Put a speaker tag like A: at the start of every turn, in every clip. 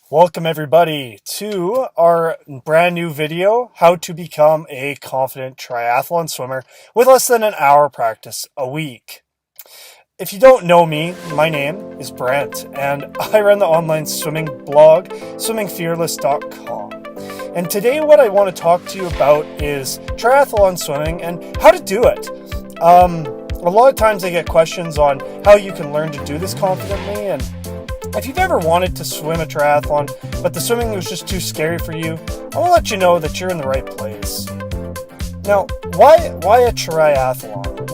A: Welcome everybody to our brand new video, how to become a confident triathlon swimmer with less than an hour practice a week. If you don't know me, my name is Brent and I run the online swimming blog, swimmingfearless.com. And today what I want to talk to you about is triathlon swimming and how to do it. A lot of times I get questions on how you can learn to do this confidently, and if you've ever wanted to swim a triathlon, but the swimming was just too scary for you, I want to let you know that you're in the right place. Now, why a triathlon?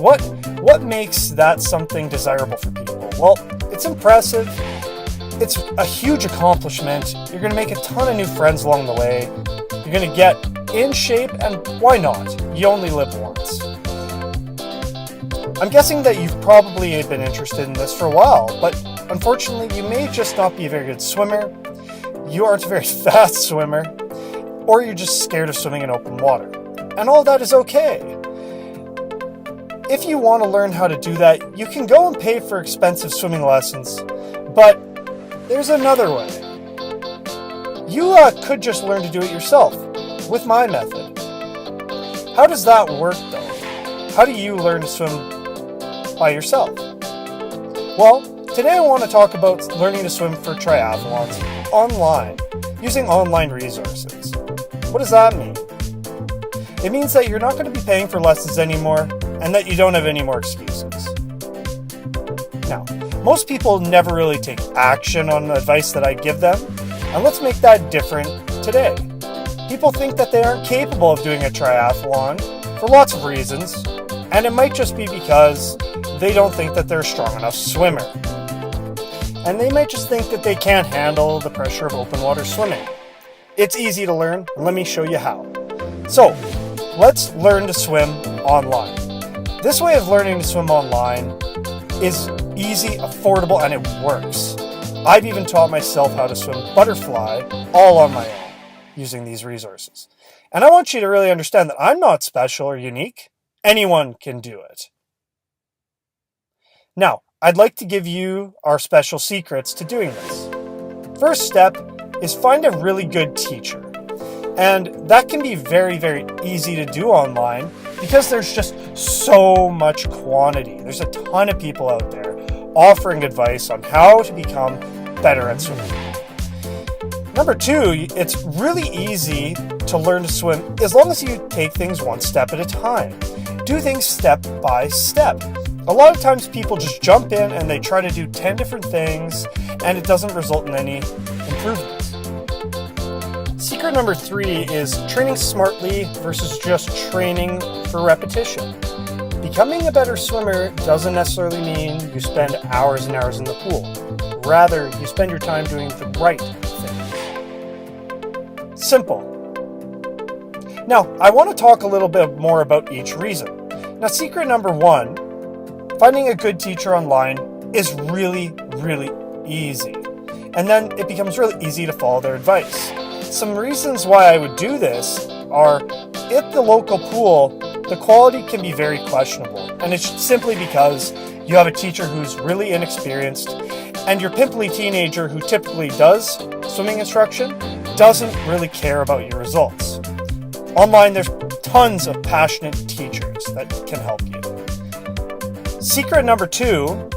A: What makes that something desirable for people? Well, it's impressive. It's a huge accomplishment. You're going to make a ton of new friends along the way. You're going to get in shape, and why not? You only live once. I'm guessing that you've probably been interested in this for a while, but unfortunately, you may just not be a very good swimmer, you aren't a very fast swimmer, or you're just scared of swimming in open water. And all that is okay. If you want to learn how to do that, you can go and pay for expensive swimming lessons, but there's another way. You could just learn to do it yourself with my method. How does that work though? How do you learn to swim by yourself? Well, today I want to talk about learning to swim for triathlons online, using online resources. What does that mean? It means that you're not going to be paying for lessons anymore, and that you don't have any more excuses. Now, most people never really take action on the advice that I give them, and let's make that different today. People think that they aren't capable of doing a triathlon for lots of reasons, and it might just be because they don't think that they're a strong enough swimmer. And they might just think that they can't handle the pressure of open water swimming. It's easy to learn, and let me show you how. So, let's learn to swim online. This way of learning to swim online is easy, affordable, and it works. I've even taught myself how to swim butterfly all on my own using these resources. And I want you to really understand that I'm not special or unique. Anyone can do it. Now, I'd like to give you our special secrets to doing this. First step is find a really good teacher. And that can be very, very easy to do online because there's just so much quantity. There's a ton of people out there offering advice on how to become better at swimming. Number two, it's really easy to learn to swim as long as you take things one step at a time. Do things step by step. A lot of times people just jump in and they try to do 10 different things and it doesn't result in any improvements. Secret number 3 is training smartly versus just training for repetition. Becoming a better swimmer doesn't necessarily mean you spend hours and hours in the pool. Rather, you spend your time doing the right things. Simple. Now, I want to talk a little bit more about each reason. Now, secret number 1, finding a good teacher online is really, really easy. And then it becomes really easy to follow their advice. Some reasons why I would do this are, at the local pool, the quality can be very questionable. And it's simply because you have a teacher who's really inexperienced, and your pimply teenager who typically does swimming instruction doesn't really care about your results. Online, there's tons of passionate teachers that can help you. Secret number 2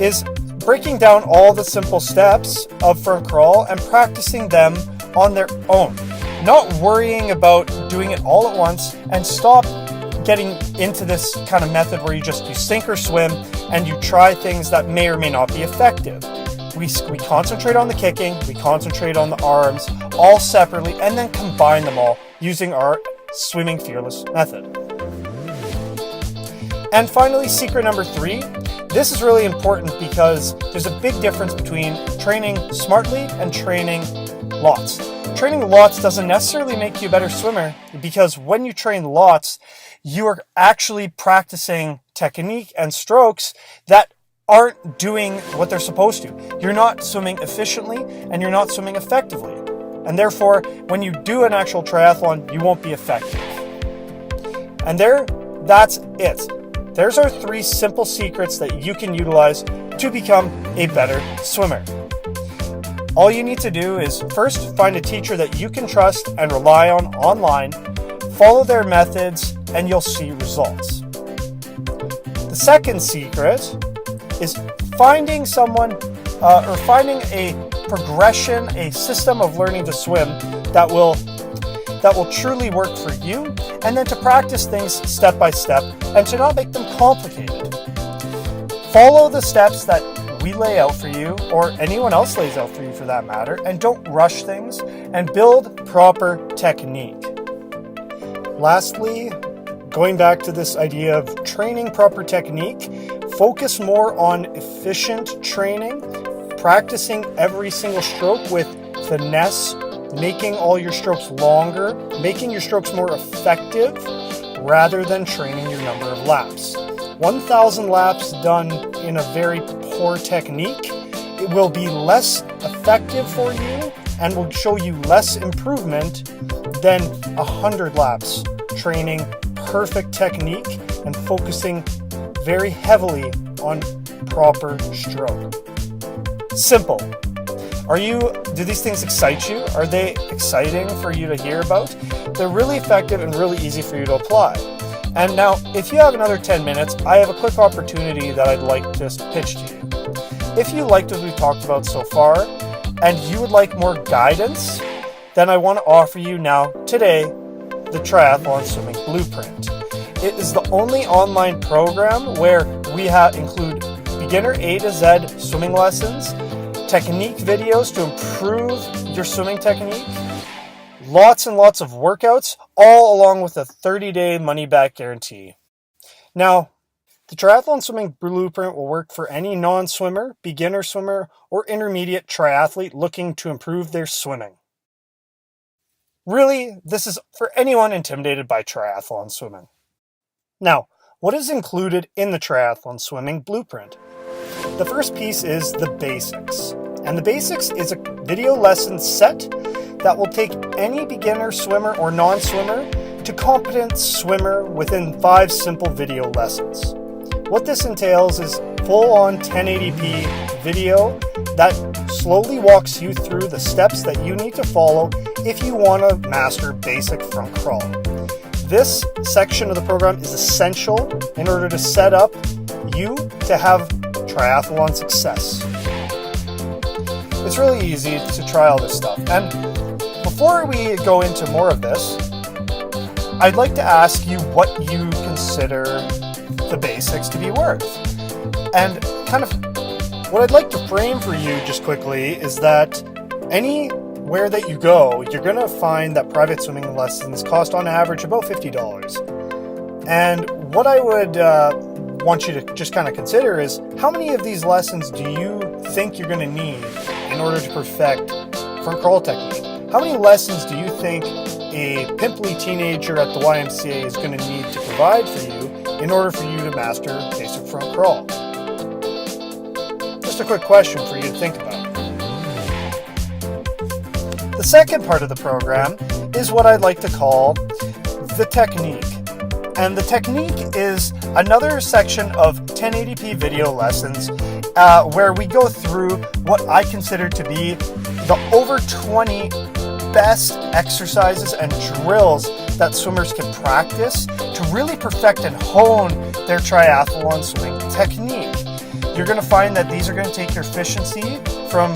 A: is breaking down all the simple steps of front crawl and practicing them on their own. Not worrying about doing it all at once, and stop getting into this kind of method where you sink or swim and you try things that may or may not be effective. We concentrate on the kicking, we concentrate on the arms, all separately, and then combine them all using our Swimming Fearless method. And finally, secret number 3. This is really important because there's a big difference between training smartly and training lots. Training lots doesn't necessarily make you a better swimmer, because when you train lots, you are actually practicing technique and strokes that aren't doing what they're supposed to. You're not swimming efficiently and you're not swimming effectively. And therefore, when you do an actual triathlon, you won't be effective. And that's it. There's our 3 simple secrets that you can utilize to become a better swimmer. All you need to do is first find a teacher that you can trust and rely on online, follow their methods, and you'll see results. The second secret is finding someone or finding a progression, a system of learning to swim that will truly work for you, and then to practice things step by step and to not make them complicated. Follow the steps that we lay out for you, or anyone else lays out for you for that matter, and don't rush things, and build proper technique. Lastly, going back to this idea of training proper technique, focus more on efficient training, practicing every single stroke with finesse, making all your strokes longer, making your strokes more effective, rather than training your number of laps. 1,000 laps done in a very poor technique, it will be less effective for you and will show you less improvement than 100 laps training perfect technique and focusing very heavily on proper stroke. Simple. Do these things excite you? Are they exciting for you to hear about? They're really effective and really easy for you to apply. And now, if you have another 10 minutes, I have a quick opportunity that I'd like to pitch to you. If you liked what we've talked about so far, and you would like more guidance, then I want to offer you now, today, the Triathlon Swimming Blueprint. It is the only online program where we include beginner A to Z swimming lessons, technique videos to improve your swimming technique, lots and lots of workouts, all along with a 30-day money-back guarantee. Now, the Triathlon Swimming Blueprint will work for any non-swimmer, beginner swimmer, or intermediate triathlete looking to improve their swimming. Really, this is for anyone intimidated by triathlon swimming. Now, what is included in the Triathlon Swimming Blueprint? The first piece is the basics. And the basics is a video lesson set that will take any beginner swimmer or non-swimmer to competent swimmer within 5 simple video lessons. What this entails is full-on 1080p video that slowly walks you through the steps that you need to follow if you want to master basic front crawl. This section of the program is essential in order to set up you to have triathlon success. It's really easy to try all this stuff. And before we go into more of this, I'd like to ask you what you consider the basics to be worth. And kind of what I'd like to frame for you just quickly is that anywhere that you go, you're going to find that private swimming lessons cost on average about $50. And what I would want you to just kind of consider is, how many of these lessons do you think you're going to need in order to perfect front crawl technique? How many lessons do you think a pimply teenager at the YMCA is going to need to provide for you in order for you to master basic front crawl? Just a quick question for you to think about. The second part of the program is what I'd like to call the technique. And the technique is another section of 1080p video lessons where we go through what I consider to be the over 20 best exercises and drills that swimmers can practice to really perfect and hone their triathlon swimming technique. You're going to find that these are going to take your efficiency from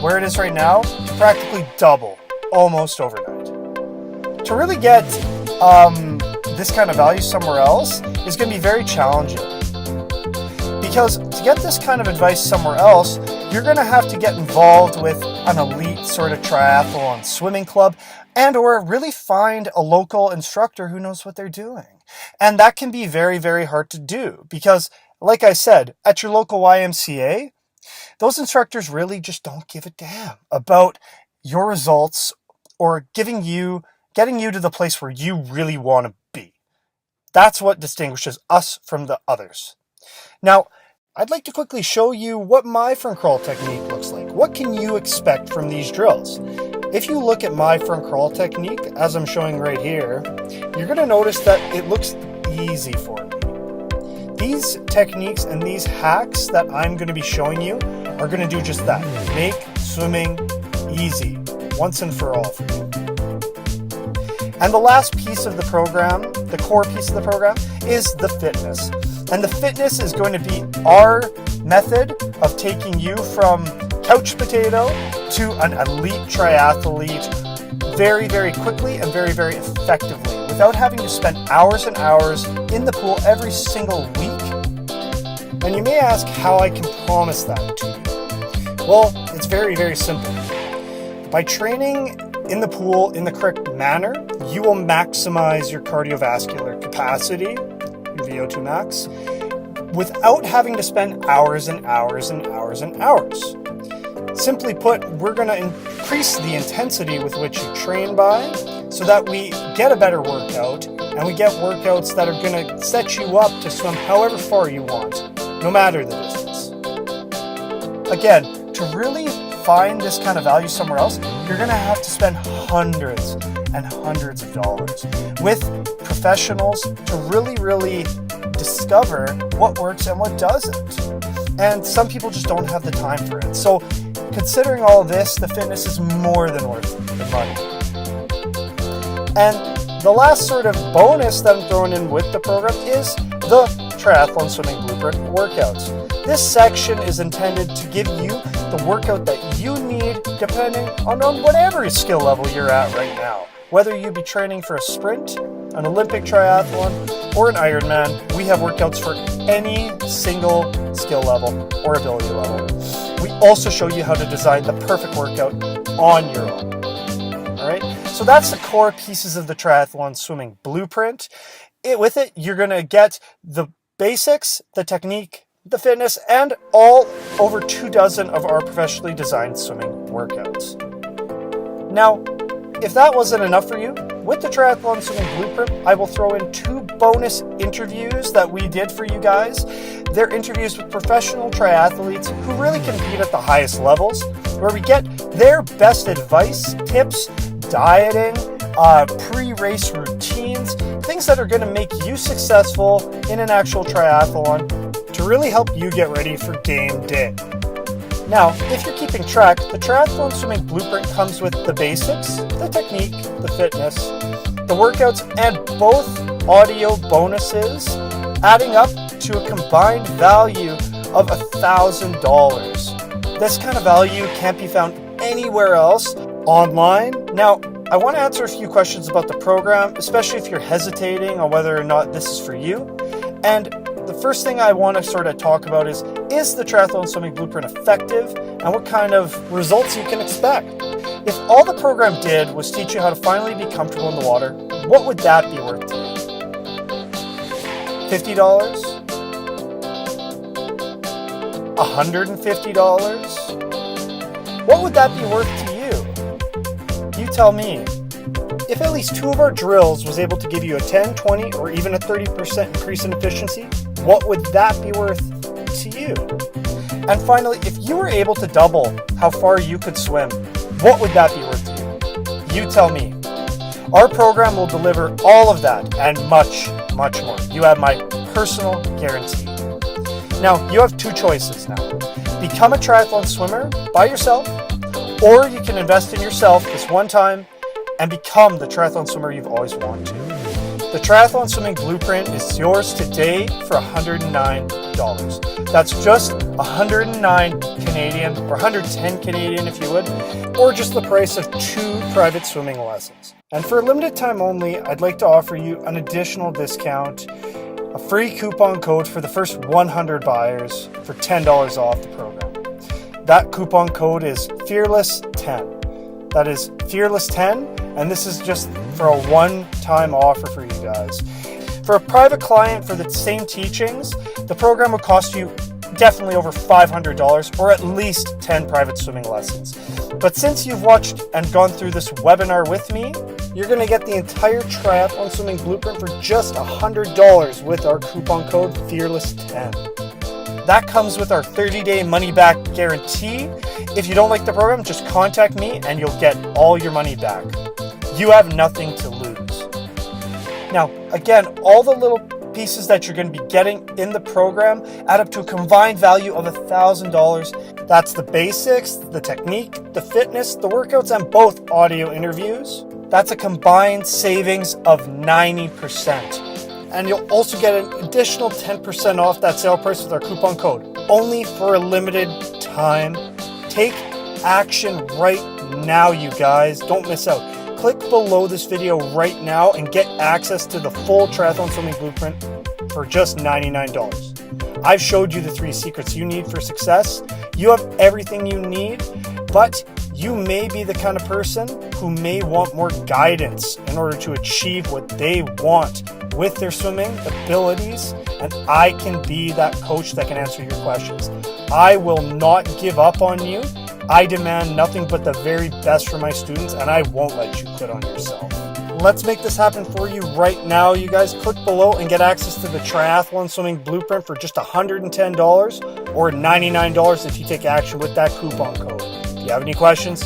A: where it is right now to practically double, almost overnight. To really get this kind of value somewhere else is going to be very challenging. Because to get this kind of advice somewhere else, you're going to have to get involved with an elite sort of triathlon swimming club and or really find a local instructor who knows what they're doing. And that can be very, very hard to do because, like I said, at your local YMCA, those instructors really just don't give a damn about your results or getting you to the place where you really want to be. That's what distinguishes us from the others. Now, I'd like to quickly show you what my front crawl technique looks like. What can you expect from these drills? If you look at my front crawl technique, as I'm showing right here, you're going to notice that it looks easy for me. These techniques and these hacks that I'm going to be showing you are going to do just that. Make swimming easy, once and for all for you. And the last piece of the program, the core piece of the program, is the fitness. And the fitness is going to be our method of taking you from couch potato to an elite triathlete very, very quickly and very, very effectively without having to spend hours and hours in the pool every single week. And you may ask how I can promise that to you. Well, it's very, very simple. By training in the pool in the correct manner, you will maximize your cardiovascular capacity, your VO2 max, without having to spend hours and hours and hours and hours. Simply put, we're going to increase the intensity with which you train by so that we get a better workout, and we get workouts that are going to set you up to swim however far you want, no matter the distance. Again, to really find this kind of value somewhere else, you're going to have to spend hundreds and hundreds of dollars with professionals to really, really discover what works and what doesn't. And some people just don't have the time for it. So considering all this, the fitness is more than worth the money. And the last sort of bonus that I'm throwing in with the program is the Triathlon Swimming Blueprint workouts. This section is intended to give you the workout that you need depending on whatever skill level you're at right now. Whether you be training for a sprint, an Olympic triathlon, or an Ironman, we have workouts for any single skill level or ability level. We also show you how to design the perfect workout on your own. All right, so that's the core pieces of the Triathlon Swimming Blueprint. With it, you're going to get the basics, the technique, the fitness, and all over 24 of our professionally designed swimming workouts. Now, if that wasn't enough for you, with the Triathlon Swimming Blueprint, I will throw in 2 bonus interviews that we did for you guys. They're interviews with professional triathletes who really compete at the highest levels, where we get their best advice, tips, dieting, pre-race routines, things that are going to make you successful in an actual triathlon to really help you get ready for game day. Now, if you're keeping track, the Triathlon Swimming Blueprint comes with the basics, the technique, the fitness, the workouts, and both audio bonuses, adding up to a combined value of $1,000. This kind of value can't be found anywhere else online. Now, I want to answer a few questions about the program, especially if you're hesitating on whether or not this is for you. And the first thing I want to sort of talk about is the Triathlon Swimming Blueprint effective, and what kind of results you can expect? If all the program did was teach you how to finally be comfortable in the water, what would that be worth to you? $50? $150? What would that be worth to you? You tell me. If at least 2 of our drills was able to give you a 10, 20, or even a 30% increase in efficiency, what would that be worth to you? And finally, if you were able to double how far you could swim, what would that be worth to you? You tell me. Our program will deliver all of that and much, much more. You have my personal guarantee. Now, you have 2 choices now. Become a triathlon swimmer by yourself, or you can invest in yourself this one time and become the triathlon swimmer you've always wanted to. The Triathlon Swimming Blueprint is yours today for $109. That's just 109 Canadian, or 110 Canadian if you would, or just the price of 2 private swimming lessons. And for a limited time only, I'd like to offer you an additional discount, a free coupon code for the first 100 buyers for $10 off the program. That coupon code is Fearless10. That is Fearless10, and this is just for a one-time offer for you guys. For a private client for the same teachings, the program would cost you definitely over $500, or at least 10 private swimming lessons. But since you've watched and gone through this webinar with me, you're going to get the entire Triathlon Swimming Blueprint for just $100 with our coupon code Fearless10. That comes with our 30-day money-back guarantee. If you don't like the program, just contact me and you'll get all your money back. You have nothing to lose. Now, again, all the little pieces that you're going to be getting in the program add up to a combined value of $1,000. That's the basics, the technique, the fitness, the workouts, and both audio interviews. That's a combined savings of 90%. And you'll also get an additional 10% off that sale price with our coupon code, only for a limited time. Take action right now, you guys. Don't miss out. Click below this video right now and get access to the full Triathlon Swimming Blueprint for just $99. I've showed you the 3 secrets you need for success. You have everything you need, but you may be the kind of person who may want more guidance in order to achieve what they want with their swimming abilities, and I can be that coach that can answer your questions. I will not give up on you. I demand nothing but the very best for my students, and I won't let you quit on yourself. Let's make this happen for you right now. You guys click below and get access to the Triathlon Swimming Blueprint for just $110 or $99 if you take action with that coupon code. If you have any questions,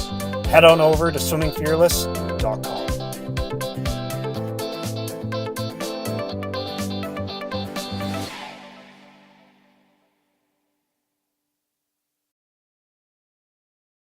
A: head on over to swimmingfearless.com.